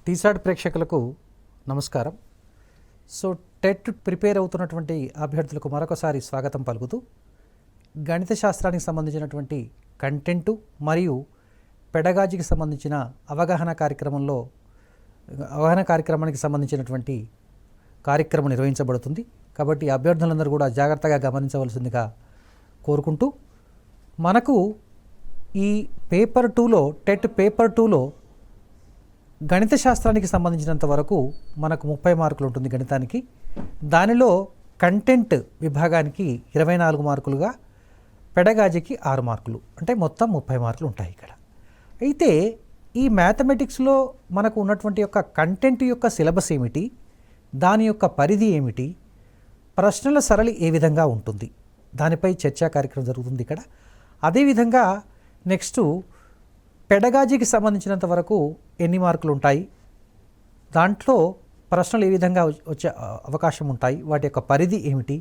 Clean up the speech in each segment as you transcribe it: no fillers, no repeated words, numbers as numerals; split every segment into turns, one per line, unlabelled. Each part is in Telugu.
టీసాట్ ప్రేక్షకులకు నమస్కారం. సో టెట్ ప్రిపేర్ అవుతున్నటువంటి అభ్యర్థులకు మరొకసారి స్వాగతం పలుకుతూ గణిత శాస్త్రానికి సంబంధించినటువంటి కంటెంటు మరియు పెడగాజీకి సంబంధించిన అవగాహన కార్యక్రమానికి సంబంధించినటువంటి కార్యక్రమం నిర్వహించబడుతుంది. కాబట్టి అభ్యర్థులందరూ కూడా జాగ్రత్తగా గమనించవలసిందిగా కోరుకుంటూ, మనకు ఈ పేపర్ 2లో టెట్ పేపర్ 2లో గణిత శాస్త్రానికి సంబంధించినంత వరకు మనకు 30 మార్కులు ఉంటుంది గణితానికి. దానిలో కంటెంట్ విభాగానికి 24 మార్కులుగా, పెడగాజీకి 6 మార్కులు, అంటే మొత్తం 30 మార్కులు ఉంటాయి ఇక్కడ. అయితే ఈ మ్యాథమెటిక్స్లో మనకు ఉన్నటువంటి యొక్క కంటెంట్ యొక్క సిలబస్ ఏమిటి, దాని యొక్క పరిధి ఏమిటి, ప్రశ్నల సరళి ఏ విధంగా ఉంటుంది, దానిపై చర్చా కార్యక్రమం జరుగుతుంది ఇక్కడ. అదేవిధంగా నెక్స్ట్ పెడగాజీకి సంబంధించినంత వరకు ఎన్ని మార్కులు ఉంటాయి, దాంట్లో ప్రశ్నలు ఏ విధంగా వచ్చే అవకాశం ఉంటాయి, వాటి యొక్క పరిధి ఏమిటి,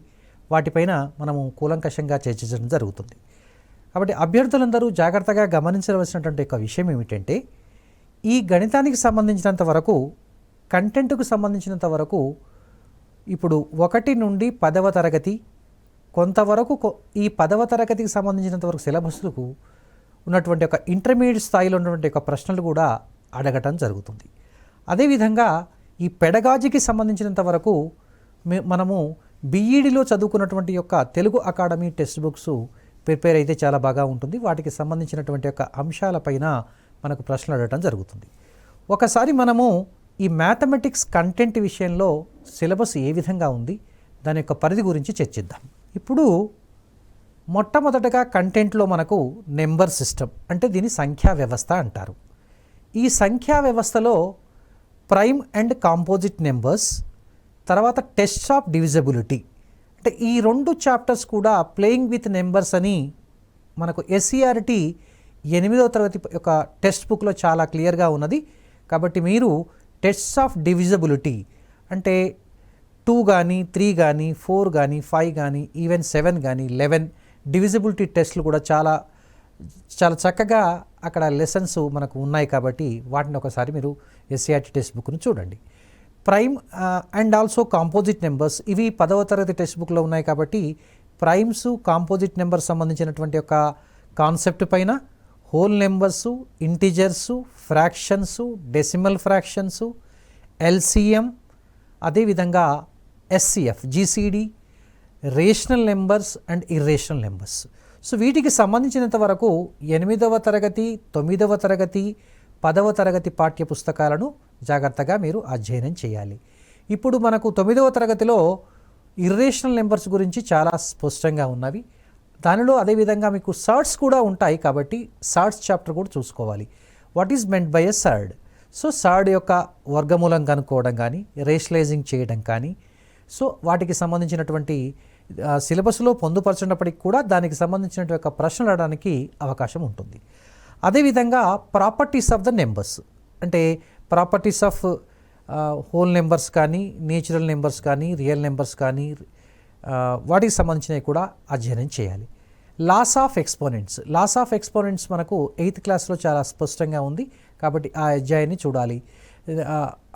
వాటిపైన మనము కూలంకషంగా చర్చించడం జరుగుతుంది. కాబట్టి అభ్యర్థులందరూ జాగ్రత్తగా గమనించవలసినటువంటి ఒక విషయం ఏమిటంటే, ఈ గణితానికి సంబంధించినంత వరకు, కంటెంట్కు సంబంధించినంత వరకు ఇప్పుడు 1 నుండి 10వ తరగతి కొంతవరకు, ఈ 10వ తరగతికి సంబంధించినంత వరకు సిలబస్కు ఉన్నటువంటి ఒక ఇంటర్మీడియట్ స్థాయిలో ఉన్నటువంటి ఒక ప్రశ్నలు కూడా అడగటం జరుగుతుంది. అదేవిధంగా ఈ పెడగాజీకి సంబంధించినంత వరకు మనము బీఈడీలో చదువుకున్నటువంటి యొక్క Telugu academy text books prepare అయితే చాలా బాగా ఉంటుంది. వాటికి సంబంధించినటువంటి యొక్క అంశాలపైన మనకు ప్రశ్నలు అడగటం జరుగుతుంది. ఒకసారి మనము ఈ మ్యాథమెటిక్స్ కంటెంట్ విషయంలో సిలబస్ ఏ విధంగా ఉంది, దాని యొక్క పరిధి గురించి చర్చిద్దాం. ఇప్పుడు మొట్టమొదటగా కంటెంట్లో మనకు నెంబర్ సిస్టమ్, అంటే దీని సంఖ్యా వ్యవస్థ అంటారు. ఈ సంఖ్యా వ్యవస్థలో ప్రైమ్ అండ్ కాంపోజిట్ నెంబర్స్, తర్వాత టెస్ట్ ఆఫ్ డివిజిబిలిటీ, అంటే ఈ 2 చాప్టర్స్ కూడా ప్లేయింగ్ విత్ నెంబర్స్ అని మనకు ఎస్సీఆర్టీ 8వ తరగతి యొక్క టెక్స్ట్ బుక్లో చాలా క్లియర్గా ఉన్నది. కాబట్టి మీరు టెస్ట్ ఆఫ్ డివిజిబిలిటీ అంటే 2 కానీ 3 కానీ 4 కానీ 5 కానీ ఈవెన్ 7 కానీ 11 డివిజిబిలిటీ టెస్ట్లు కూడా చాలా చక్కగా అక్కడ లెసన్స్ మనకు ఉన్నాయి. కాబట్టి వాటిని ఒకసారి మీరు ఎస్సీఆర్టీ టెక్స్ట్ బుక్ను చూడండి. Prime and also composite numbers, ఇవి 10వ తరగతి టెక్స్ట్ బుక్లో ఉన్నాయి. కాబట్టి ప్రైమ్స్, కాంపోజిట్ నెంబర్స్ సంబంధించినటువంటి ఒక కాన్సెప్ట్ పైన, హోల్ నెంబర్సు, ఇంటిజర్సు, ఫ్రాక్షన్సు, డెసిమల్ ఫ్రాక్షన్సు, ఎల్సిఎం, అదేవిధంగా SCF, GCD, rational numbers and irrational numbers. So వీటికి సంబంధించినంత వరకు 8వ తరగతి, 9వ తరగతి, 10వ తరగతి పాఠ్య పుస్తకాలను జాగ్రత్తగా మీరు అధ్యయనం చేయాలి. ఇప్పుడు మనకు 9వ తరగతిలో ఇర్రేషనల్ నెంబర్స్ గురించి చాలా స్పష్టంగా ఉన్నవి. దానిలో అదేవిధంగా మీకు సర్డ్స్ కూడా ఉంటాయి. కాబట్టి సర్డ్స్ చాప్టర్ కూడా చూసుకోవాలి. What is meant by a surd? So surd యొక్క వర్గమూలం కనుక్కోవడం కానీ, రేషనలైజింగ్ చేయడం కానీ, సో వాటికి సంబంధించినటువంటి సిలబస్లో పొందుపరచినప్పటికీ కూడా దానికి సంబంధించినటువంటి ఒక ప్రశ్నలు అడగడానికి అవకాశం ఉంటుంది. అదేవిధంగా ప్రాపర్టీస్ ఆఫ్ ద నెంబర్స్, అంటే ప్రాపర్టీస్ ఆఫ్ హోల్ నెంబర్స్ కానీ, నేచురల్ నెంబర్స్ కానీ, రియల్ నెంబర్స్ కానీ, వాటికి సంబంధించినవి కూడా అధ్యయనం చేయాలి. Laws of exponents, laws of exponents మనకు 8th క్లాస్లో చాలా స్పష్టంగా ఉంది. కాబట్టి ఆ అధ్యాయాన్ని చూడాలి.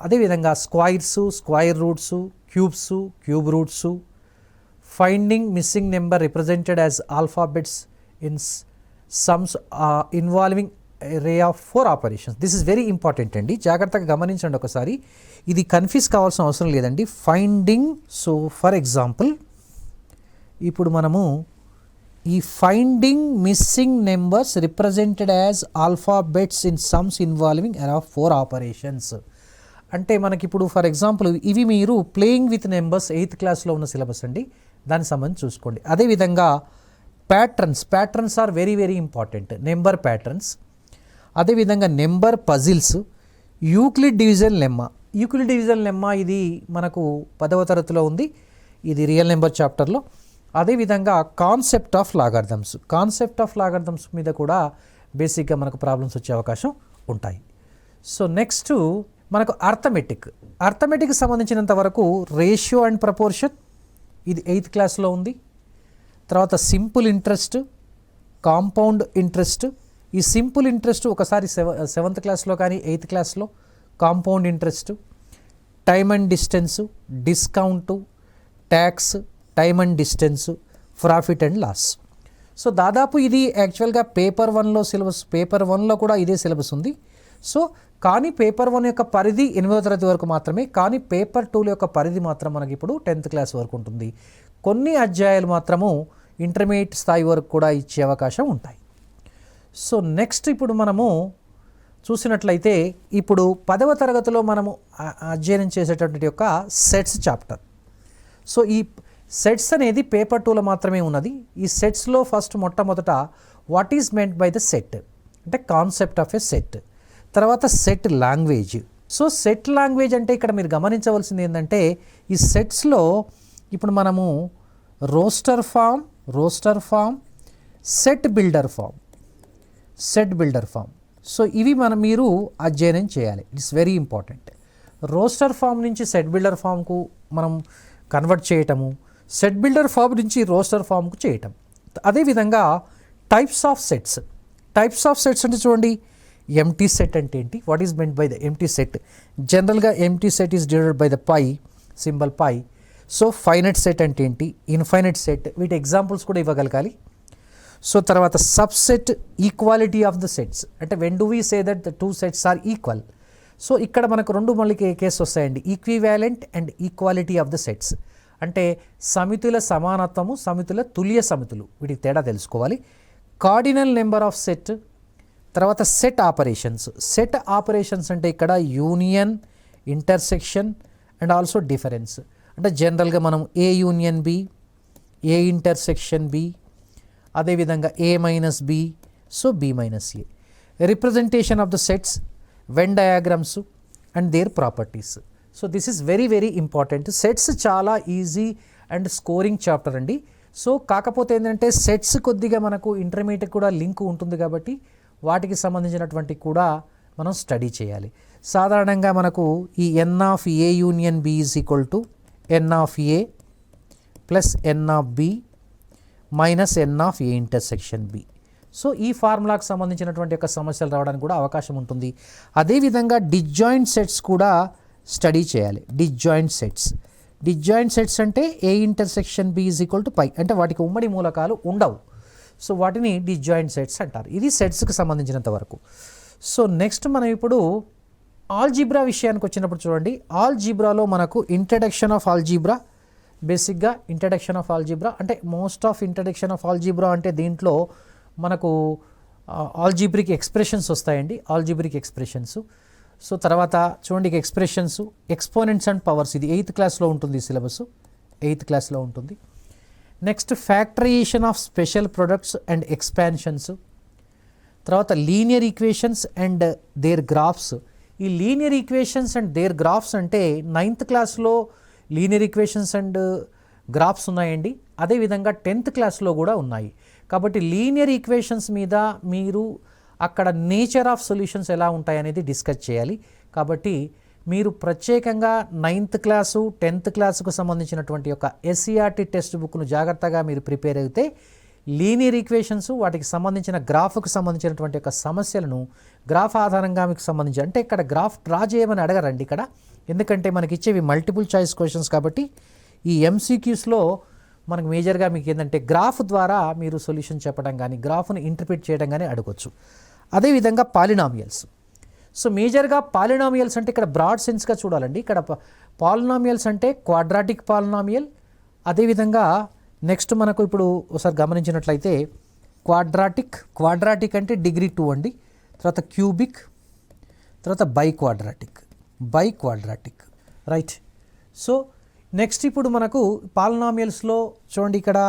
అదేవిధంగా squares, square roots, cubes, cube roots, finding missing number represented as alphabets in sums involving ray of 4 operations. This is very important అండి, జాగ్రత్తగా గమనించండి ఒకసారి. ఇది కన్ఫ్యూజ్ కావాల్సిన అవసరం లేదండి. ఫైండింగ్, సో ఫర్ ఎగ్జాంపుల్ ఇప్పుడు మనము ఈ finding missing numbers represented as alphabets in sums involving అరే ఆఫ్ 4 ఆపరేషన్స్ అంటే మనకి ఇప్పుడు ఫర్ ఎగ్జాంపుల్ ఇవి మీరు ప్లేయింగ్ విత్ నెంబర్స్ 8th క్లాస్లో ఉన్న సిలబస్ అండి, దానికి సంబంధించి చూసుకోండి. అదేవిధంగా patterns are very very important, number patterns. అదేవిధంగా number puzzles, Euclid division lemma. Euclid division lemma ఇది మనకు 10వ తరగతిలో ఉంది, ఇది రియల్ నెంబర్ చాప్టర్లో. అదేవిధంగా కాన్సెప్ట్ ఆఫ్ లాగర్థమ్స్ మీద కూడా బేసిక్గా మనకు ప్రాబ్లమ్స్ వచ్చే అవకాశం ఉంటాయి. సో నెక్స్ట్ మనకు అర్థమెటిక్కి సంబంధించినంత వరకు రేషియో అండ్ ప్రపోర్షన్, ఇది 8th క్లాస్లో ఉంది. తర్వాత సింపుల్ ఇంట్రెస్ట్, కాంపౌండ్ ఇంట్రెస్ట్, ఈ సింపుల్ ఇంట్రెస్ట్ ఒకసారి 7th క్లాస్లో కానీ 8th క్లాస్లో, compound interest, time and distance, discount, tax, time and distance, profit and loss. So దాదాపు ఇది యాక్చువల్గా పేపర్ 1లో సిలబస్, పేపర్ 1లో కూడా ఇదే సిలబస్ ఉంది. సో కానీ పేపర్ 1 యొక్క పరిధి 8వ తరగతి వరకు మాత్రమే, కానీ పేపర్ 2 యొక్క పరిధి మాత్రం మనకి ఇప్పుడు 10th క్లాస్ వరకు ఉంటుంది. కొన్ని అధ్యాయాలు మాత్రము ఇంటర్మీడియట్ స్థాయి వరకు కూడా ఇచ్చే అవకాశం ఉంటాయి. సో నెక్స్ట్ ఇప్పుడు మనము చూసినట్లయితే ఇప్పుడు 10వ తరగతిలో మనము అధ్యయనం చేసేటటువంటి యొక్క సెట్స్ చాప్టర్. సో ఈ సెట్స్ అనేది పేపర్ 2లో మాత్రమే ఉన్నది. ఈ సెట్స్లో ఫస్ట్ మొట్టమొదట what is meant by the set అంటే కాన్సెప్ట్ ఆఫ్ ఎ సెట్, తర్వాత set language. So set language అంటే ఇక్కడ మీరు గమనించవలసింది ఏంటంటే ఈ సెట్స్లో ఇప్పుడు మనము roster form, set builder form. So ఇవి మీరు అధ్యయనం చేయాలి. It's very important. Roster form నుంచి సెట్ బిల్డర్ ఫామ్కు మనం కన్వర్ట్ చేయటము, సెట్ బిల్డర్ ఫామ్ నుంచి రోస్టర్ ఫామ్కు చేయటం. అదేవిధంగా టైప్స్ ఆఫ్ సెట్స్ అంటే చూడండి, ఎంటీ సెట్ అంటే ఏంటి, what is meant by the empty set. జనరల్గా empty set is divided by the symbol phi. So finite set అంటే ఏంటి, ఇన్ఫైనైట్ సెట్, వీటి ఎగ్జాంపుల్స్ కూడా ఇవ్వగలగాలి. సో తర్వాత subset, equality of the sets అంటే when do we say that the 2 sets are equal. So ఇక్కడ మనకు రెండు మళ్ళీ కేసు వస్తాయండి, equivalent and equality of the sets అంటే సమితుల సమానత్వము, సమితుల తుల్య సమితులు, వీటికి తేడా తెలుసుకోవాలి. కార్డినల్ నెంబర్ ఆఫ్ సెట్, తర్వాత సెట్ ఆపరేషన్స్ అంటే ఇక్కడ union, intersection and also difference. అంటే జనరల్గా మనం A union B, A intersection B, అదేవిధంగా A minus B, so B minus A. Representation of the sets, Venn diagrams and their properties. So this is very very important. Sets చాలా ఈజీ అండ్ స్కోరింగ్ చాప్టర్ అండి. సో కాకపోతే ఏంటంటే సెట్స్ కొద్దిగా మనకు ఇంటర్మీడియట్ కూడా లింక్ ఉంటుంది కాబట్టి వాటికి సంబంధించినటువంటి కూడా మనం స్టడీ చేయాలి. సాధారణంగా మనకు ఈ n of A union B is equal to n of A plus n of B minus n of A intersection B. So ఈ ఫార్ములాకు సంబంధించినటువంటి యొక్క సమస్యలు రావడానికి కూడా అవకాశం ఉంటుంది. అదేవిధంగా డిస్జాయింట్ సెట్స్ కూడా స్టడీ చేయాలి. డిస్జాయింట్ సెట్స్ అంటే A intersection B is equal to phi అంటే వాటికి ఉమ్మడి మూలకాలు ఉండవు. సో వాటిని డిస్జాయింట్ సెట్స్ అంటారు. ఇది సెట్స్కి సంబంధించినంత వరకు. సో నెక్స్ట్ మనం ఇప్పుడు ఆల్జీబ్రా విషయానికి వచ్చినప్పుడు చూడండి, ఆల్జీబ్రాలో మనకు ఇంట్రడక్షన్ ఆఫ్ ఆల్జీబ్రా, బేసిక్గా ఇంట్రడక్షన్ ఆఫ్ ఆల్జీబ్రా అంటే most of introduction of algebra అంటే దీంట్లో మనకు ఆల్జీబ్రిక్ ఎక్స్ప్రెషన్స్ వస్తాయండి, ఆల్జీబ్రిక్ ఎక్స్ప్రెషన్స్. సో తర్వాత చూడండి ఎక్స్ప్రెషన్స్, ఎక్స్పోనెంట్స్ అండ్ పవర్స్, ఇది 8th క్లాస్లో ఉంటుంది, సిలబస్ 8th క్లాస్లో ఉంటుంది. Next factorization of special products and expansions, తర్వాత linear equations and their graphs. ఈ linear equations and their graphs అంటే 9th క్లాస్లో లీనియర్ ఈక్వేషన్స్ అండ్ గ్రాఫ్స్ ఉన్నాయండి, అదేవిధంగా 10th క్లాస్లో కూడా ఉన్నాయి. కాబట్టి లీనియర్ ఈక్వేషన్స్ మీద మీరు అక్కడ నేచర్ ఆఫ్ సొల్యూషన్స్ ఎలా ఉంటాయనేది డిస్కస్ చేయాలి. కాబట్టి మీరు ప్రత్యేకంగా 9th క్లాసు 10th క్లాసుకు సంబంధించినటువంటి యొక్క ఎస్సీఆర్టీ టెక్స్ట్ బుక్ను జాగ్రత్తగా మీరు ప్రిపేర్ అయితే లీనియర్ ఈక్వేషన్స్, వాటికి సంబంధించిన గ్రాఫ్కు సంబంధించినటువంటి యొక్క సమస్యలను గ్రాఫ్ ఆధారంగా మీకు సంబంధించి అంటే ఇక్కడ గ్రాఫ్ డ్రా చేయమని అడగరండి ఇక్కడ, ఎందుకంటే మనకి ఇచ్చేవి మల్టిపుల్ చాయిస్ క్వశ్చన్స్ కాబట్టి ఈ ఎంసీక్యూస్లో మనకు మేజర్గా మీకు ఏంటంటే గ్రాఫ్ ద్వారా మీరు సొల్యూషన్ చెప్పడం కానీ గ్రాఫ్ను ఇంటర్ప్రిట్ చేయడం కానీ అడగొచ్చు. అదేవిధంగా పాలినామియల్స్. సో మేజర్గా పాలినామియల్స్ అంటే ఇక్కడ బ్రాడ్ సెన్స్గా చూడాలండి. ఇక్కడ పాలినామియల్స్ అంటే క్వాడ్రాటిక్ పాలినామియల్, అదేవిధంగా నెక్స్ట్ మనకు ఇప్పుడు ఒకసారి గమనించినట్లయితే క్వాడ్రాటిక్ అంటే డిగ్రీ 2 అండి, తర్వాత క్యూబిక్, తర్వాత by quadratic right. So next ఇప్పుడు మనకు పాలినామియల్స్లో చూడండి, ఇక్కడ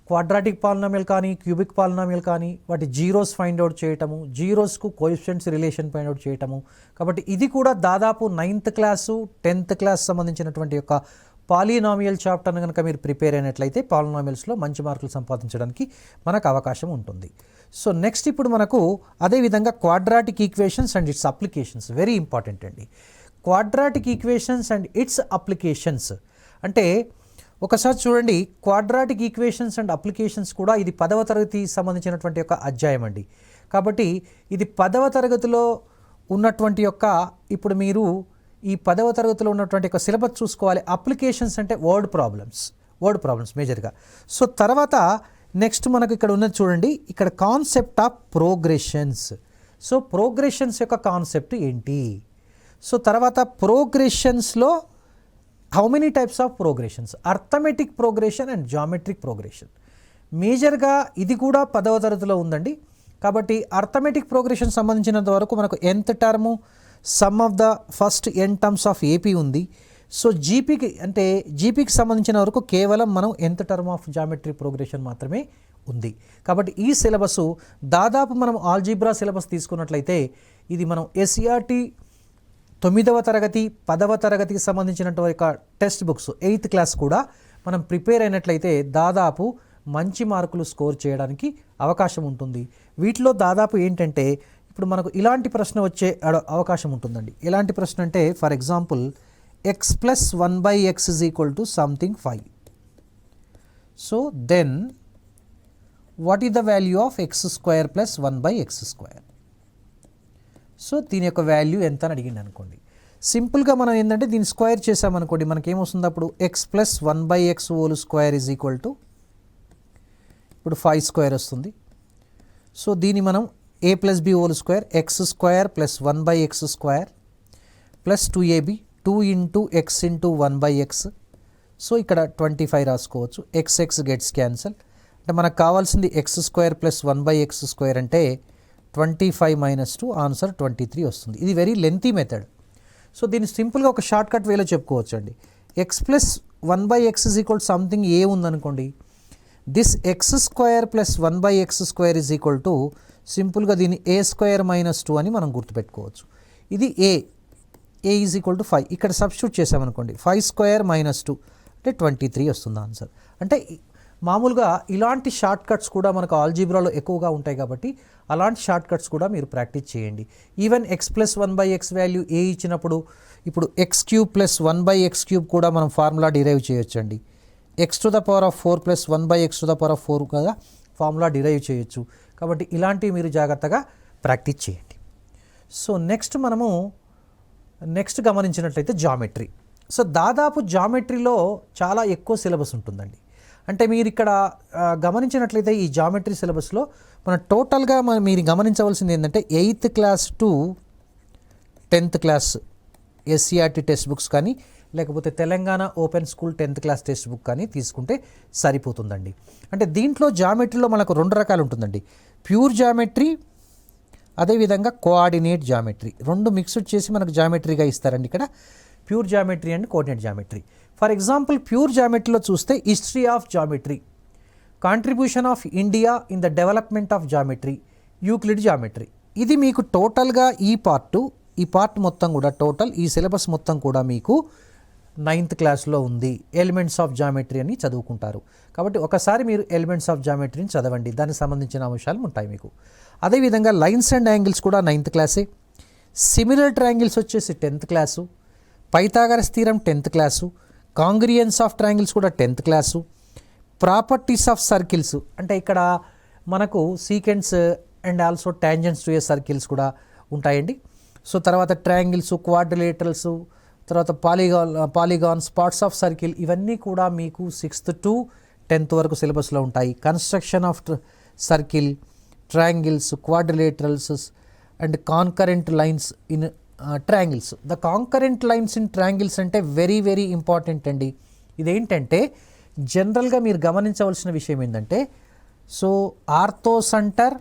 క్వాడ్రాటిక్ పాలినామియల్ కానీ క్యూబిక్ పాలినామియల్ కానీ వాటి జీరోస్ ఫైండ్ అవుట్ చేయటము, జీరోస్కు కోఎఫిషియెంట్స్ రిలేషన్ ఫైండ్ అవుట్ చేయటము. కాబట్టి ఇది కూడా దాదాపు 9th క్లాసు 10th క్లాస్ సంబంధించినటువంటి యొక్క పాలినామియల్ చాప్టర్ని కనుక మీరు ప్రిపేర్ అయినట్లయితే పాలినామియల్స్లో మంచి మార్కులు సంపాదించడానికి మనకు అవకాశం ఉంటుంది. సో నెక్స్ట్ ఇప్పుడు మనకు అదేవిధంగా quadratic equations and its applications very important అండి. Quadratic equations and its applications అంటే ఒకసారి చూడండి, క్వాడ్రాటిక్ ఈక్వేషన్స్ అండ్ అప్లికేషన్స్ కూడా ఇది 10వ తరగతి సంబంధించినటువంటి ఒక అధ్యాయం అండి. కాబట్టి ఇది 10వ తరగతిలో ఉన్నటువంటి యొక్క ఇప్పుడు మీరు ఈ 10వ తరగతిలో ఉన్నటువంటి ఒక సిలబస్ చూసుకోవాలి. అప్లికేషన్స్ అంటే వర్డ్ ప్రాబ్లమ్స్ మేజర్గా. సో తర్వాత నెక్స్ట్ మనకు ఇక్కడ ఉన్నది చూడండి, ఇక్కడ concept of progressions. So progressions యొక్క కాన్సెప్ట్ ఏంటి? సో తర్వాత ప్రోగ్రెషన్స్లో how many types of progressions, arithmetic progression and geometric progression. మేజర్గా ఇది కూడా 10వ తరగతిలో ఉందండి. కాబట్టి అర్థమెటిక్ ప్రోగ్రెషన్ సంబంధించినంత వరకు మనకు nth term some of the first n terms of AP ఉంది. సో జీపీకి సంబంధించిన వరకు కేవలం మనం nth term of geometric progression మాత్రమే ఉంది. కాబట్టి ఈ సిలబస్ దాదాపు మనం ఆల్జీబ్రా సిలబస్ తీసుకున్నట్లయితే ఇది మనం ఎస్ఈఆర్టీ 9వ తరగతి 10వ తరగతికి సంబంధించినటువంటి టెక్స్ట్ బుక్స్ 8th క్లాస్ కూడా మనం ప్రిపేర్ అయినట్లయితే దాదాపు మంచి మార్కులు స్కోర్ చేయడానికి అవకాశం ఉంటుంది. వీటిలో దాదాపు ఏంటంటే ఇప్పుడు మనకు ఇలాంటి ప్రశ్న వచ్చే అవకాశం ఉంటుందండి. ఎలాంటి ప్రశ్న అంటే for example x plus 1/x is equal to something 5. So then what is the value of x square plus 1/x square? So దీని యొక్క వాల్యూ ఎంత అని అడిగింది అనుకోండి. సింపుల్గా మనం ఏంటంటే దీన్ని స్క్వేర్ చేసామనుకోండి, మనకేమొస్తుంది అప్పుడు x plus 1/x whole square is equal to ఇప్పుడు 5 స్క్వేర్ వస్తుంది. సో దీన్ని మనం a plus b whole square x square plus 1/x square plus 2ab 2 into x into 1/x. So ఇక్కడ 25 రాసుకోవచ్చు. x gets cancel. అంటే మనకు కావాల్సింది x square plus 1/x square అంటే 25 - 2 ఆన్సర్ 23 వస్తుంది. ఇది వెరీ లెంతీ మెథడ్. సో దీన్ని సింపుల్గా ఒక షార్ట్ కట్ వేలో చెప్పుకోవచ్చు అండి. x plus 1/x is equal to something a ఉందనుకోండి, this x square plus 1/x square is equal to సింపుల్గా దీన్ని a స్క్వేర్ - 2 అని మనం గుర్తుపెట్టుకోవచ్చు. ఇది ఏ ఈజ్ ఈక్వల్ టు 5. ఇక్కడ సబ్స్టిట్యూట్ చేసామనుకోండి 5 స్క్వేర్ - 2 అంటే 23 వస్తుంది ఆన్సర్. అంటే మామూలుగా ఇలాంటి షార్ట్ కట్స్ కూడా మనకు ఆల్జీబ్రాలో ఎక్కువగా ఉంటాయి కాబట్టి అలాంటి షార్ట్ కట్స్ కూడా మీరు ప్రాక్టీస్ చేయండి. Even x plus 1/x value a ఇచ్చినప్పుడు ఇప్పుడు x³ plus 1/x³ కూడా మనం ఫార్ములా డిరైవ్ చేయొచ్చండి. x⁴ plus 1/x⁴ కదా ఫార్ములా డిరైవ్ చేయొచ్చు. కాబట్టి ఇలాంటివి మీరు జాగ్రత్తగా ప్రాక్టీస్ చేయండి. సో నెక్స్ట్ గమనించినట్లయితే జామెట్రీ. సో దాదాపు జామెట్రీలో చాలా ఎక్కువ సిలబస్ ఉంటుందండి. అంటే మీరు ఇక్కడ గమనించినట్లయితే ఈ జామెట్రీ సిలబస్లో మన టోటల్గా మీరు గమనించవలసింది ఏంటంటే 8th class to 10th class SCERT text books కానీ లేకపోతే Telangana open school 10th class text book కానీ తీసుకుంటే సరిపోతుందండి. అంటే దీంట్లో జామెట్రీలో మనకు 2 రకాలు ఉంటుందండి. ప్యూర్ జామెట్రీ అదేవిధంగా కోఆర్డినేట్ జామెట్రీ, 2 మిక్స్డ్ చేసి మనకు జామెట్రీగా ఇస్తారండి. ఇక్కడ pure geometry and coordinate geometry. For example pure జామెట్రీలో చూస్తే history of geometry, contribution of India in the development of geometry, Euclid geometry. ఇది మీకు టోటల్గా ఈ పార్ట్ మొత్తం కూడా టోటల్ ఈ సిలబస్ మొత్తం కూడా మీకు 9th క్లాస్లో ఉంది. ఎలిమెంట్స్ ఆఫ్ జామెట్రీ అని చదువుకుంటారు. కాబట్టి ఒకసారి మీరు ఎలిమెంట్స్ ఆఫ్ జామెట్రీని చదవండి, దానికి సంబంధించిన అంశాలు ఉంటాయి మీకు. అదేవిధంగా లైన్స్ అండ్ యాంగిల్స్ కూడా 9th క్లాసే. సిమిలర్ ట్రయాంగిల్స్ వచ్చేసి 10th class, Pythagoras theorem 10th class, congruence of triangles కూడా 10th class, properties of circles అంటే ఇక్కడ మనకు secants and also tangents to A circles కూడా ఉంటాయండి. సో తర్వాత ట్రయాంగిల్స్, క్వాడ్రిలేటరల్స్, తర్వాత పాలిగాన్, స్పాట్స్ ఆఫ్ సర్కిల్, ఇవన్నీ కూడా మీకు 6th to 10th వరకు సిలబస్లో ఉంటాయి. Construction of circle, triangles, quadrilaterals and concurrent lines in triangles. The concurrent lines in triangles అంటే వెరీ వెరీ ఇంపార్టెంట్ అండి. ఇదేంటంటే జనరల్గా మీరు గమనించవలసిన విషయం ఏంటంటే సో ఆర్థోసెంటర్,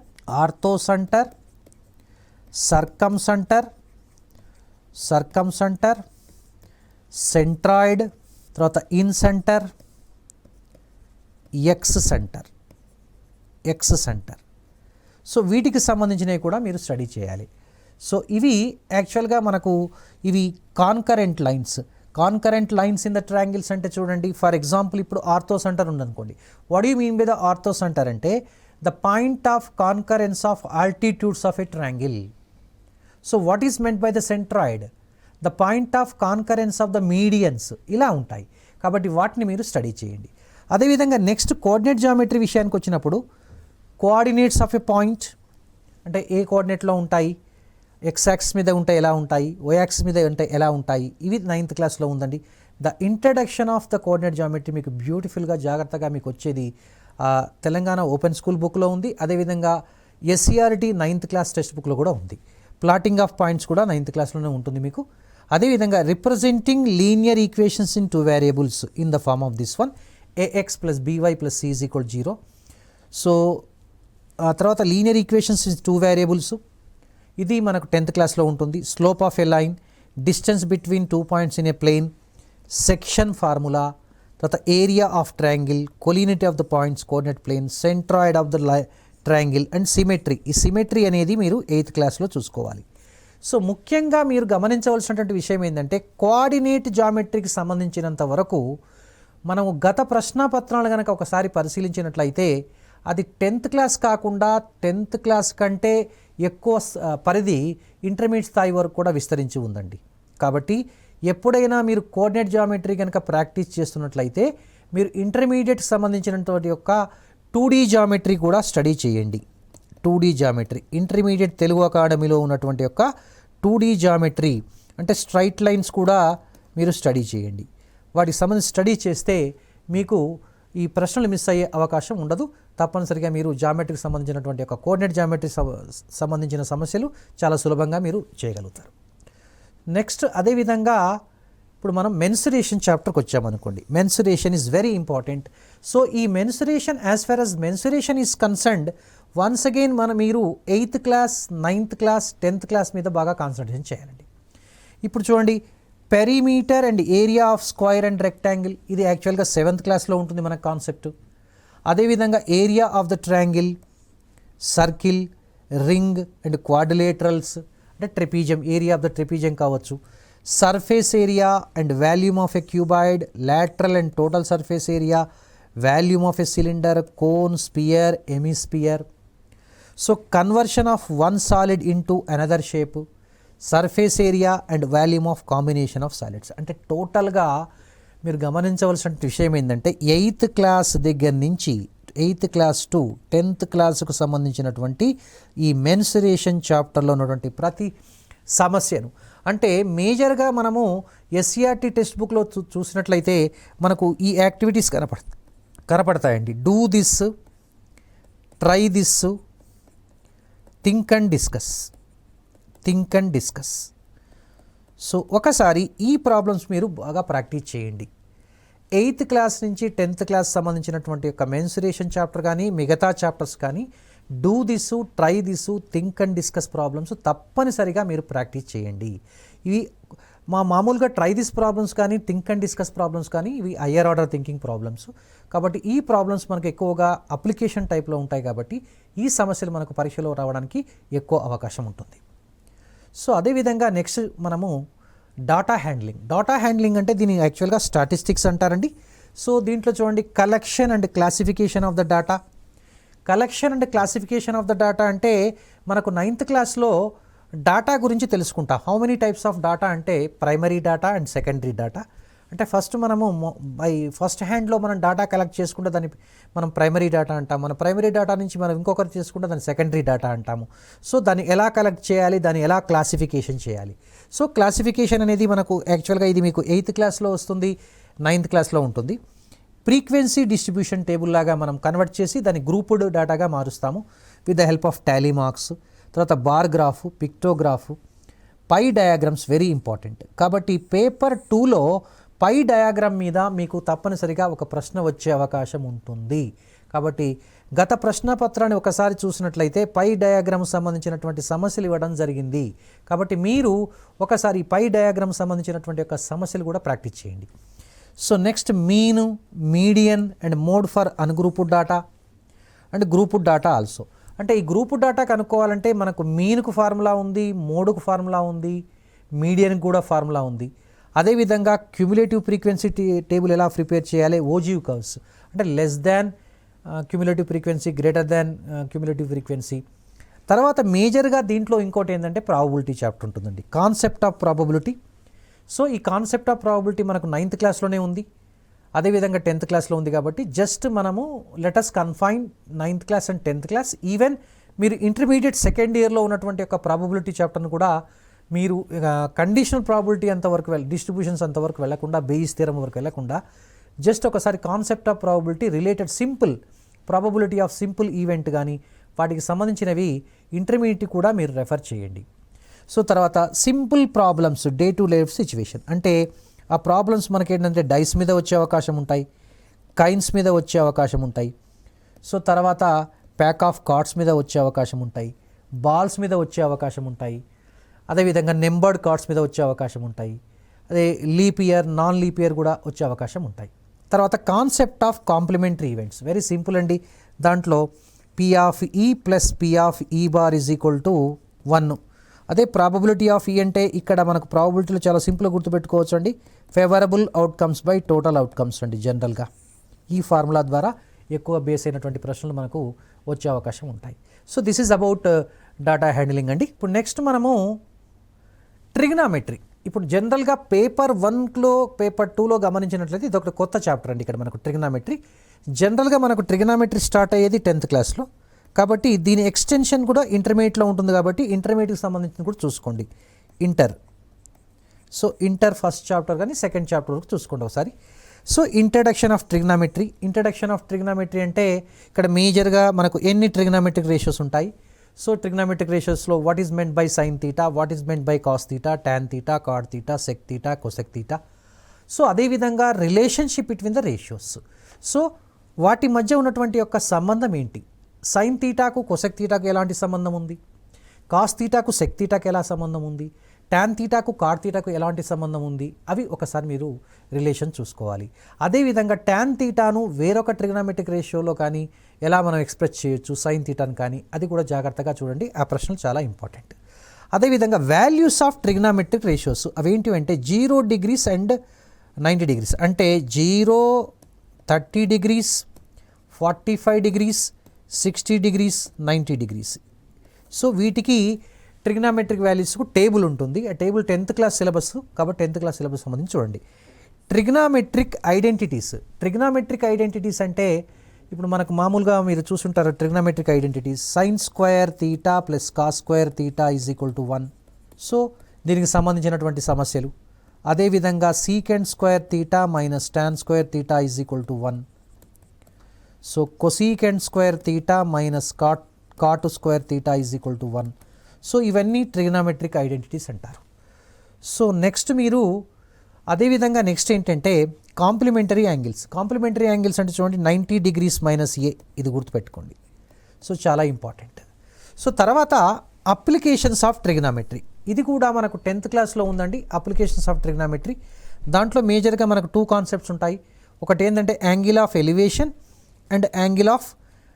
సర్కంసెంటర్, సెంట్రాయిడ్, తర్వాత ఇన్సెంటర్, ఎక్స్ సెంటర్. సో వీటికి సంబంధించినవి కూడా మీరు స్టడీ చేయాలి. సో ఇవి యాక్చువల్గా మనకు ఇవి concurrent lines in the triangles అంటే చూడండి. ఫర్ ఎగ్జాంపుల్ ఇప్పుడు ఆర్థోసెంటర్ ఉందనుకోండి. What you mean by the orthocentre అంటే the point of concurrence of altitudes of a triangle. So what is meant by the centroid, the point of concurrence of the medians, ఇలా ఉంటాయి. కాబట్టి వాటిని మీరు స్టడీ చేయండి. అదేవిధంగా నెక్స్ట్ కోఆర్డినేట్ జామెట్రీ విషయానికి వచ్చినప్పుడు కోఆర్డినేట్స్ ఆఫ్ ఎ పాయింట్ అంటే ఏ కోఆర్డినేట్లో ఉంటాయి, ఎక్స్ యాక్సిస్ మీద ఉంటే ఎలా ఉంటాయి, వై యాక్సిస్ మీద ఉంటే ఎలా ఉంటాయి, ఇవి 9th క్లాస్లో ఉందండి. The introduction of the coordinate geometry మీకు బ్యూటిఫుల్గా జాగ్రత్తగా మీకు వచ్చేది తెలంగాణ ఓపెన్ స్కూల్ బుక్లో ఉంది. అదేవిధంగా ఎస్సీఆర్టీ 9th క్లాస్ టెక్స్ట్ బుక్లో కూడా ఉంది. ప్లాటింగ్ ఆఫ్ పాయింట్స్ కూడా 9th క్లాస్లోనే ఉంటుంది మీకు. అదేవిధంగా representing linear equations in 2 variables in the form of this one, ax + by + c = 0. So తర్వాత లీనియర్ ఈక్వేషన్స్ ఇన్ 2 వేరియబుల్స్, ఇది మనకు 10th క్లాస్లో ఉంటుంది. Slope of a line, distance between 2 points in a plane, section formula, తర్వాత area of triangle, collinearity of the points coordinate plane, centroid of the triangle and symmetry. ఈ సిమెట్రీ అనేది మీరు 8th క్లాస్లో చూసుకోవాలి. సో ముఖ్యంగా మీరు గమనించవలసినటువంటి విషయం ఏంటంటే కోఆర్డినేట్ జామెట్రీకి సంబంధించినంత వరకు మనము గత ప్రశ్నాపత్రాలు కనుక ఒకసారి పరిశీలించినట్లయితే అది 10th క్లాస్ కాకుండా 10th క్లాస్ కంటే ఎక్కువ పరిధి ఇంటర్మీడియట్ స్థాయి వరకు కూడా విస్తరించి ఉందండి. కాబట్టి ఎప్పుడైనా మీరు కోఆర్డినేట్ జామెట్రీ కనుక ప్రాక్టీస్ చేస్తున్నట్లయితే మీరు ఇంటర్మీడియట్కి సంబంధించినటువంటి యొక్క 2D జామెట్రీ కూడా స్టడీ చేయండి. 2D జామెట్రీ ఇంటర్మీడియట్ తెలుగు అకాడమీలో ఉన్నటువంటి యొక్క 2D జామెట్రీ అంటే స్ట్రైట్ లైన్స్ కూడా మీరు స్టడీ చేయండి. వాటికి సంబంధించి స్టడీ చేస్తే మీకు ఈ ప్రశ్నలు మిస్ అయ్యే అవకాశం ఉండదు. తప్పనిసరిగా మీరు జామెట్రీకి సంబంధించినటువంటి యొక్క కోఆర్డినేట్ జామెట్రీ సంబంధించిన సమస్యలు చాలా సులభంగా మీరు చేయగలుగుతారు. నెక్స్ట్ అదేవిధంగా ఇప్పుడు మనం మెన్సురేషన్ చాప్టర్కి వచ్చామనుకోండి. Mensuration is very important. So ఈ mensuration as far as mensuration is concerned once again మీరు 8th class 9th class 10th class మీద బాగా కాన్సన్ట్రేషన్ చేయాలండి. ఇప్పుడు చూడండి, perimeter and area of square and rectangle, ఇది యాక్చువల్గా 7th క్లాస్లో ఉంటుంది మన కాన్సెప్ట్. అదేవిధంగా area of the triangle, circle, ring and quadrilaterals అంటే trapezium, area of the trapezium కావచ్చు. Surface area and volume of a cuboid, lateral and total surface area, volume of a cylinder, cone, sphere, hemisphere. So conversion of one solid into another shape, surface area and volume of combination of solids. అంటే టోటల్గా మీరు గమనించవలసిన విషయం ఏంటంటే 8th క్లాస్ దగ్గర నుంచి 8th క్లాస్ టు 10th క్లాస్కు సంబంధించినటువంటి ఈ మెన్సురేషన్ చాప్టర్లో ఉన్నటువంటి ప్రతి సమస్యను అంటే మేజర్గా మనము ఎస్సీఆర్టీ టెక్స్ట్ బుక్లో చూసినట్లయితే మనకు ఈ యాక్టివిటీస్ కనపడతాయండి. Do this, try this, think and discuss. So ఒకసారి ఈ ప్రాబ్లమ్స్ మీరు బాగా ప్రాక్టీస్ చేయండి. 8th క్లాస్ నుంచి 10th క్లాస్ సంబంధించినటువంటి యొక్క మెన్సురేషన్ చాప్టర్ కానీ మిగతా చాప్టర్స్ కానీ do this, try this, think and discuss problems తప్పనిసరిగా మీరు ప్రాక్టీస్ చేయండి. ఇవి మామూలుగా ట్రై దిస్ ప్రాబ్లమ్స్ కానీ థింక్ అండ్ డిస్కస్ ప్రాబ్లమ్స్ కానీ ఇవి హయ్యర్ ఆర్డర్ థింకింగ్ ప్రాబ్లమ్స్. కాబట్టి ఈ ప్రాబ్లమ్స్ మనకు ఎక్కువగా అప్లికేషన్ టైప్లో ఉంటాయి కాబట్టి ఈ సమస్యలు మనకు పరీక్షలో రావడానికి ఎక్కువ అవకాశం ఉంటుంది. సో అదేవిధంగా నెక్స్ట్ మనము డాటా హ్యాండ్లింగ్ అంటే దీన్ని యాక్చువల్గా స్టాటిస్టిక్స్ అంటారండి. సో దీంట్లో చూడండి, collection and classification of the data. Collection and classification of the data అంటే మనకు 9th క్లాస్లో డాటా గురించి తెలుసుకుంటాం. How many types of data అంటే primary data and secondary data. అంటే ఫస్ట్ మనము బై ఫస్ట్ హ్యాండ్లో మనం డాటా కలెక్ట్ చేసుకుంటే దాన్ని మనం ప్రైమరీ డాటా అంటాం. మన ప్రైమరీ డాటా నుంచి మనం ఇంకొకరు చేసుకుంటే దాన్ని సెకండరీ డాటా అంటాము. సో దాన్ని ఎలా కలెక్ట్ చేయాలి, దాన్ని ఎలా క్లాసిఫికేషన్ చేయాలి. సో క్లాసిఫికేషన్ అనేది మనకు యాక్చువల్గా ఇది మీకు 8th క్లాస్లో వస్తుంది, 9th క్లాస్లో ఉంటుంది. ఫ్రీక్వెన్సీ డిస్ట్రిబ్యూషన్ టేబుల్ లాగా మనం కన్వర్ట్ చేసి దాన్ని గ్రూప్డ్ డాటాగా మారుస్తాము with the help of Tally marks. తర్వాత బార్ గ్రాఫ్, పిక్టోగ్రాఫ్, పై డయాగ్రామ్స్ వెరీ ఇంపార్టెంట్. కాబట్టి పేపర్ 2లో పై డయాగ్రామ్ మీద మీకు తప్పనిసరిగా ఒక ప్రశ్న వచ్చే అవకాశం ఉంటుంది. కాబట్టి గత ప్రశ్నపత్రాన్ని ఒకసారి చూసినట్లయితే పై డయాగ్రామ్ సంబంధించినటువంటి సమస్యలు ఇవ్వడం జరిగింది. కాబట్టి మీరు ఒకసారి పై డయాగ్రామ్ సంబంధించినటువంటి యొక్క సమస్యలు కూడా ప్రాక్టీస్ చేయండి. So next mean, median and mode for ungrouped data and grouped data also. అంటే ఈ గ్రూప్డ్ డాటా కనుక్కోవాలంటే మనకు మీన్కు ఫార్ములా ఉంది, మోడ్కు ఫార్ములా ఉంది, మీడియన్కి కూడా ఫార్ములా ఉంది. అదేవిధంగా క్యుములేటివ్ ఫ్రీక్వెన్సీ టేబుల్ ఎలా ప్రిపేర్ చేయాలి, ఓజీవ్ కర్వ్స్ అంటే less than cumulative frequency, greater than cumulative frequency. తర్వాత మేజర్గా దీంట్లో ఇంకోటి ఏంటంటే ప్రాబబిలిటీ చాప్టర్ ఉంటుందండి, కాన్సెప్ట్ ఆఫ్ ప్రాబబిలిటీ. సో ఈ కాన్సెప్ట్ ఆఫ్ ప్రాబబిలిటీ మనకు 9th క్లాస్లోనే ఉంది, అదేవిధంగా 10th క్లాస్లో ఉంది. కాబట్టి జస్ట్ మనము let us confine 9th class and 10th class. Even మీరు ఇంటర్మీడియట్ సెకండ్ ఇయర్లో ఉన్నటువంటి యొక్క ప్రాబబిలిటీ చాప్టర్ను కూడా మీరు కండిషనల్ ప్రాబిలిటీ అంతవరకు డిస్ట్రిబ్యూషన్స్ అంతవరకు వెళ్లకుండా, బేయిస్ థియరం వరకు వెళ్లకుండా జస్ట్ ఒకసారి concept of probability related simple probability of simple event కానీ వాటికి సంబంధించినవి ఇంటర్మీడియట్ కూడా మీరు రెఫర్ చేయండి. సో తర్వాత simple problems, day to life situation అంటే ఆ ప్రాబ్లమ్స్ మనకేంటంటే డైస్ మీద వచ్చే అవకాశం ఉంటాయి, కైన్స్ మీద వచ్చే అవకాశం ఉంటాయి. సో తర్వాత ప్యాక్ ఆఫ్ కార్డ్స్ మీద వచ్చే అవకాశం ఉంటాయి, బాల్స్ మీద వచ్చే అవకాశం ఉంటాయి, అదేవిధంగా నెంబర్డ్ కార్డ్స్ మీద వచ్చే అవకాశం ఉంటాయి, అదే leap year, non leap year కూడా వచ్చే అవకాశం ఉంటాయి. తర్వాత concept of complementary events very simple అండి. దాంట్లో P of E plus P of E bar is equal to 1. అదే ప్రాబబిలిటీ ఆఫ్ ఈ అంటే ఇక్కడ మనకు ప్రాబబిలిటీలో చాలా సింపుల్గా గుర్తుపెట్టుకోవచ్చు అండి, favourable outcomes by total outcomes అండి. జనరల్గా ఈ ఫార్ములా ద్వారా ఎక్కువ బేస్ అయినటువంటి ప్రశ్నలు మనకు వచ్చే అవకాశం ఉంటాయి. So this is about data handling అండి. ఇప్పుడు నెక్స్ట్ మనము ట్రిగ్నామెట్రీ. ఇప్పుడు జనరల్గా పేపర్ 1లో పేపర్ 2లో గమనించినట్లయితే ఇది ఒక కొత్త చాప్టర్ అండి. ఇక్కడ మనకు ట్రిగ్నామెట్రీ, జనరల్గా మనకు ట్రిగ్నామెట్రీ స్టార్ట్ అయ్యేది 10th క్లాస్లో, కాబట్టి దీని ఎక్స్టెన్షన్ కూడా ఇంటర్మీడియట్లో ఉంటుంది. కాబట్టి ఇంటర్మీడియట్కి సంబంధించిన కూడా చూసుకోండి. సో ఇంటర్ ఫస్ట్ చాప్టర్ కానీ సెకండ్ చాప్టర్ వరకు చూసుకోండి ఒకసారి. So introduction of trigonometry. Introduction of trigonometry అంటే ఇక్కడ మేజర్గా మనకు ఎన్ని ట్రిగ్నామెట్రిక్ రేషియోస్ ఉంటాయి. సో ట్రిగ్నామెట్రిక్ రేషియోస్లో what is meant by sine theta, what is meant by cos theta, tan theta, cot theta, sec theta, cosec theta. So అదేవిధంగా relationship between the ratios. So వాటి మధ్య ఉన్నటువంటి యొక్క సంబంధం ఏంటి, సైన్ తీటాకు కొసెక్ తీటాకు ఎలాంటి సంబంధం ఉంది, కాస్ తీటాకు సెక్ తీటాకు ఎలా సంబంధం ఉంది, టాన్ తీటాకు కాట్ తీటాకు ఎలాంటి సంబంధం ఉంది, అవి ఒకసారి మీరు రిలేషన్ చూసుకోవాలి. అదేవిధంగా టాన్ తీటాను వేరొక ట్రిగ్నామెట్రిక్ రేషియోలో కానీ ఎలా మనం ఎక్స్ప్రెస్ చేయొచ్చు, సైన్ తీటాను కానీ, అది కూడా జాగ్రత్తగా చూడండి. ఆ ప్రశ్నలు చాలా ఇంపార్టెంట్. అదేవిధంగా వాల్యూస్ ఆఫ్ ట్రిగ్నామెట్రిక్ రేషియోస్ అవేంటివి అంటే 0 degrees అండ్ 90 degrees. అంటే 0, 30 degrees, 45 degrees, 60 degrees, 90 degrees. So వీటికి ట్రిగ్నామెట్రిక్ వాల్యూస్కు టేబుల్ ఉంటుంది. ఆ టేబుల్ 10th క్లాస్ సిలబస్, కాబట్టి 10th క్లాస్ సిలబస్ సంబంధించి చూడండి. Trigonometric identities. ట్రిగ్నామెట్రిక్ ఐడెంటిటీస్ అంటే ఇప్పుడు మనకు మామూలుగా మీరు చూసుంటారు trigonometric identities, sine square theta plus cos square theta is equal to 1. So దీనికి సంబంధించినటువంటి సమస్యలు. అదేవిధంగా secant square theta minus tan square theta is equal to 1. So cosecant square theta minus cot square theta is equal to 1. So ఇవన్నీ ట్రిగ్నామెట్రిక్ ఐడెంటిటీస్ అంటారు. సో నెక్స్ట్ మీరు అదేవిధంగా నెక్స్ట్ ఏంటంటే కాంప్లిమెంటరీ యాంగిల్స్. కాంప్లిమెంటరీ యాంగిల్స్ అంటే చూడండి 90 degrees మైనస్ ఏ, ఇది గుర్తుపెట్టుకోండి. సో చాలా ఇంపార్టెంట్. సో తర్వాత అప్లికేషన్స్ ఆఫ్ ట్రిగ్నామెట్రీ, ఇది కూడా మనకు 10th క్లాస్లో ఉందండి. అప్లికేషన్స్ ఆఫ్ ట్రిగ్నామెట్రీ దాంట్లో మేజర్గా మనకు 2 కాన్సెప్ట్స్ ఉంటాయి. ఒకటి ఏంటంటే angle of elevation and angle of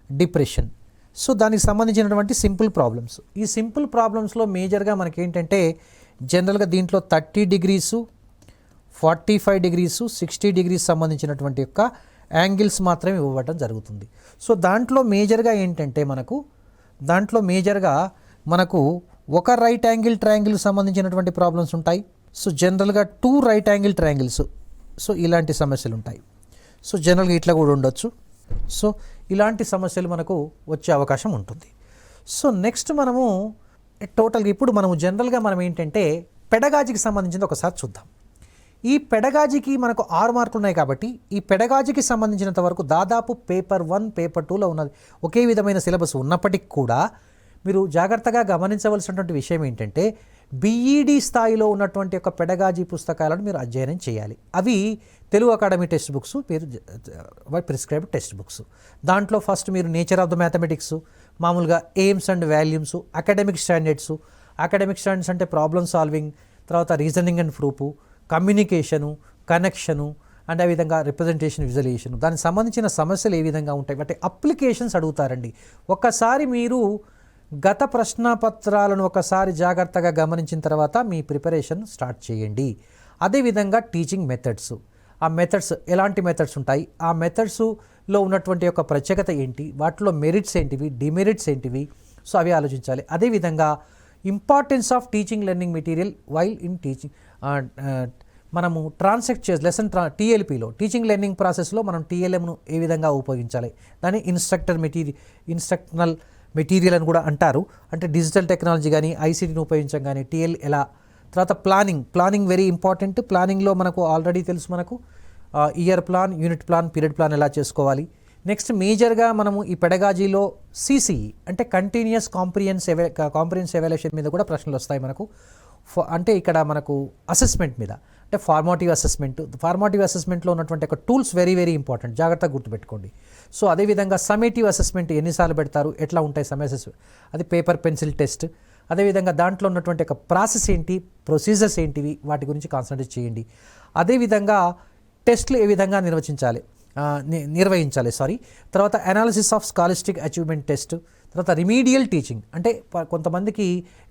depression. So దానికి సంబంధించినటువంటి సింపుల్ ప్రాబ్లమ్స్. ఈ సింపుల్ ప్రాబ్లమ్స్లో మేజర్గా మనకి ఏంటంటే జనరల్గా దీంట్లో 30 degrees, 45 degrees, 60 degrees సంబంధించినటువంటి యొక్క యాంగిల్స్ మాత్రమే ఇవ్వడం జరుగుతుంది. సో దాంట్లో మేజర్గా ఏంటంటే మనకు ఒక రైట్ యాంగిల్ ట్రయాంగిల్ సంబంధించినటువంటి ప్రాబ్లమ్స్ ఉంటాయి. సో జనరల్గా 2 రైట్ యాంగిల్ ట్రయాంగిల్స్, సో ఇలాంటి సమస్యలు ఉంటాయి. సో జనరల్గా ఇట్లా కూడా ఉండొచ్చు. సో ఇలాంటి సమస్యలు మనకు వచ్చే అవకాశం ఉంటుంది. సో నెక్స్ట్ మనము టోటల్గా ఇప్పుడు మనము జనరల్గా మనం ఏంటంటే పెడగాజీకి సంబంధించింది ఒకసారి చూద్దాం. ఈ పెడగాజీకి మనకు 6 మార్కులు ఉన్నాయి కాబట్టి ఈ పెడగాజీకి సంబంధించినంత వరకు దాదాపు పేపర్ 1, పేపర్ 2లో ఉన్నది ఒకే విధమైన సిలబస్ ఉన్నప్పటికీ కూడా మీరు జాగ్రత్తగా గమనించవలసినటువంటి విషయం ఏంటంటే బీఈడి స్థాయిలో ఉన్నటువంటి యొక్క పెడగాజీ పుస్తకాలను మీరు అధ్యయనం చేయాలి. అవి Telugu academy text books, prescribed text books. దాంట్లో ఫస్ట్ మీరు నేచర్ ఆఫ్ ద మ్యాథమెటిక్స్, మామూలుగా aims and volumes, academic standards అంటే ప్రాబ్లమ్ సాల్వింగ్, తర్వాత reasoning and proof, communication, connection and అదేవిధంగా రిప్రజెంటేషన్, విజువలైజేషన్, దానికి సంబంధించిన సమస్యలు ఏ విధంగా ఉంటాయి, వాటి అప్లికేషన్స్ అడుగుతారండి. ఒక్కసారి మీరు గత ప్రశ్నపత్రాలను ఒకసారి జాగ్రత్తగా గమనించిన తర్వాత మీ ప్రిపరేషన్ స్టార్ట్ చేయండి. అదేవిధంగా టీచింగ్ మెథడ్స్, ఆ మెథడ్స్ ఎలాంటి మెథడ్స్ ఉంటాయి, ఆ మెథడ్స్లో ఉన్నటువంటి యొక్క ప్రత్యేకత ఏంటి, వాటిలో మెరిట్స్ ఏంటివి, డిమెరిట్స్ ఏంటివి, సో అవి ఆలోచించాలి. అదేవిధంగా importance of teaching learning material while in teaching, మనము ట్రాన్సాక్ట్ చేసి లెసన్ టీఎల్పీలో టీచింగ్ లెర్నింగ్ ప్రాసెస్లో మనం టీఎల్ఎంను ఏ విధంగా ఉపయోగించాలి, దాన్ని ఇన్స్ట్రక్టర్నల్ మెటీరియల్ అని కూడా అంటారు. అంటే డిజిటల్ టెక్నాలజీ కానీ ఐసీటీని ఉపయోగించడం కానీ టీఎల్ ఎలా. తర్వాత ప్లానింగ్ వెరీ ఇంపార్టెంట్. ప్లానింగ్లో మనకు ఆల్రెడీ తెలుసు, మనకు year plan, unit plan, period plan ఎలా చేసుకోవాలి. నెక్స్ట్ మేజర్గా మనము ఈ పెడగాజీలో సిసిఈ అంటే కంటిన్యూస్ కాంప్రిహెన్సివ్ ఎవాల్యుయేషన్ మీద కూడా ప్రశ్నలు వస్తాయి మనకు. అంటే ఇక్కడ మనకు అసెస్మెంట్ మీద, అంటే ఫార్మాటివ్ అసెస్మెంట్లో ఉన్నటువంటి ఒక టూల్స్ వెరీ వెరీ ఇంపార్టెంట్, జాగ్రత్తగా గుర్తుపెట్టుకోండి. సో అదేవిధంగా సమ్మేటివ్ అసెస్మెంట్ ఎన్నిసార్లు పెడతారు, ఎట్లా ఉంటాయి సమ్మేసెస్, అది పేపర్ పెన్సిల్ టెస్ట్. అదేవిధంగా దాంట్లో ఉన్నటువంటి ఒక ప్రాసెస్ ఏంటి, ప్రొసీజర్స్ ఏంటివి, వాటి గురించి కాన్సన్ట్రేట్ చేయండి. అదేవిధంగా టెస్ట్లు ఏ విధంగా నిర్వహించాలి. తర్వాత analysis of scholastic achievement test. తర్వాత రిమీడియల్ టీచింగ్, అంటే కొంతమందికి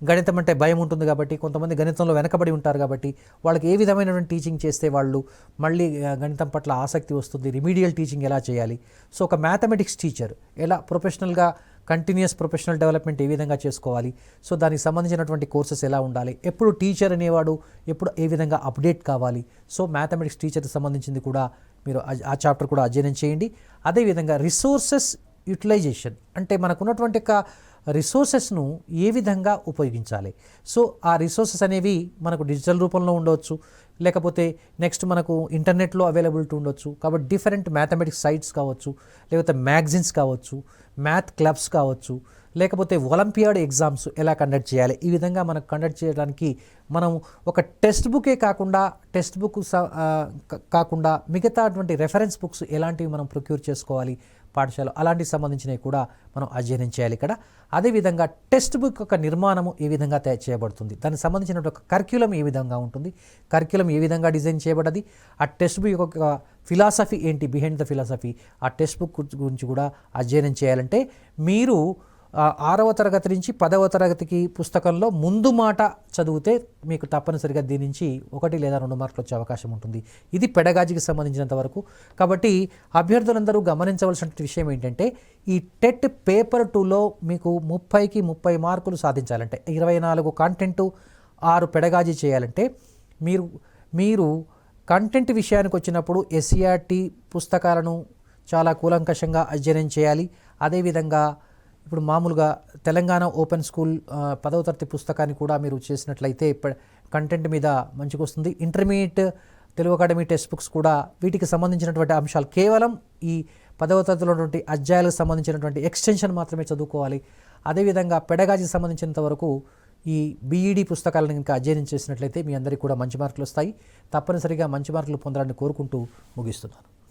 గణితం అంటే భయం ఉంటుంది కాబట్టి, కొంతమంది గణితంలో వెనకబడి ఉంటారు కాబట్టి వాళ్ళకి ఏ విధమైనటువంటి టీచింగ్ చేస్తే వాళ్ళు మళ్ళీ గణితం పట్ల ఆసక్తి వస్తుంది, రిమీడియల్ టీచింగ్ ఎలా చేయాలి. సో ఒక మ్యాథమెటిక్స్ టీచర్ ఎలా ప్రొఫెషనల్గా కంటిన్యూస్ ప్రొఫెషనల్ డెవలప్మెంట్ ఏ విధంగా చేసుకోవాలి, సో దానికి సంబంధించినటువంటి కోర్సెస్ ఎలా ఉండాలి, ఎప్పుడు టీచర్ అనేవాడు ఎప్పుడు ఏ విధంగా అప్డేట్ కావాలి. సో మ్యాథమెటిక్స్ టీచర్కి సంబంధించింది కూడా మీరు ఆ చాప్టర్ కూడా అధ్యయనం చేయండి. అదేవిధంగా రిసోర్సెస్ యూటిలైజేషన్, అంటే మనకున్నటువంటి ఒక రిసోర్సెస్ను ఏ విధంగా ఉపయోగించాలి. సో ఆ రిసోర్సెస్ అనేవి మనకు డిజిటల్ రూపంలో ఉండవచ్చు, లేకపోతే నెక్స్ట్ మనకు ఇంటర్నెట్లో అవైలబిలిటీ ఉండొచ్చు. కాబట్టి డిఫరెంట్ మ్యాథమెటిక్స్ సైట్స్ కావచ్చు, లేకపోతే మ్యాగజిన్స్ కావచ్చు, మ్యాథ్ క్లబ్స్ కావచ్చు, లేకపోతే ఒలింపియాడ్ ఎగ్జామ్స్ ఎలా కండక్ట్ చేయాలి. ఈ విధంగా మనకు కండక్ట్ చేయడానికి మనం ఒక టెక్స్ట్ బుకే కాకుండా మిగతా అటువంటి రెఫరెన్స్ బుక్స్ ఎలాంటివి మనం ప్రొక్యూర్ చేసుకోవాలి పాఠశాల, అలాంటికి సంబంధించినవి కూడా మనం అధ్యయనం చేయాలి ఇక్కడ. అదేవిధంగా టెక్స్ట్ బుక్ యొక్క నిర్మాణము ఏ విధంగా తయారు చేయబడుతుంది, దానికి సంబంధించిన ఒక కరిక్యులం ఏ విధంగా ఉంటుంది, కరిక్యులం ఏ విధంగా డిజైన్ చేయబడ్డది, ఆ టెక్స్ట్ బుక్ యొక్క ఫిలాసఫీ ఏంటి, బిహైండ్ ద ఫిలాసఫీ, ఆ టెక్స్ట్ బుక్ గురించి కూడా అధ్యయనం చేయాలంటే మీరు 6వ తరగతి నుంచి 10వ తరగతికి పుస్తకంలో ముందు మాట చదివితే మీకు తప్పనిసరిగా దీని నుంచి 1 లేదా 2 మార్కులు వచ్చే అవకాశం ఉంటుంది. ఇది పెడగాజీకి సంబంధించినంత వరకు. కాబట్టి అభ్యర్థులందరూ గమనించవలసిన విషయం ఏంటంటే, ఈ టెట్ పేపర్ 2లో మీకు 30కి 30 మార్కులు సాధించాలంటే, 24 కంటెంటు 6 పెడగాజీ చేయాలంటే మీరు కంటెంట్ విషయానికి వచ్చినప్పుడు ఎస్సీఆర్టీ పుస్తకాలను చాలా కూలంకషంగా అధ్యయనం చేయాలి. అదేవిధంగా ఇప్పుడు మామూలుగా తెలంగాణ ఓపెన్ స్కూల్ 10వ తరగతి పుస్తకాన్ని కూడా మీరు చేసినట్లయితే కంటెంట్ మీద మంచిగా వస్తుంది. Intermediate Telugu academy text books కూడా వీటికి సంబంధించినటువంటి అంశాలు కేవలం ఈ 10వ తరగతిలో ఉన్నటువంటి అధ్యాయాలకు సంబంధించినటువంటి ఎక్స్టెన్షన్ మాత్రమే చదువుకోవాలి. అదేవిధంగా పెడగాజీకి సంబంధించినంత వరకు ఈ బీఈడీ పుస్తకాలను ఇంకా అధ్యయనం చేసినట్లయితే మీ అందరికీ కూడా మంచి మార్కులు వస్తాయి. తప్పనిసరిగా మంచి మార్కులు పొందాలని కోరుకుంటూ ముగిస్తున్నాను.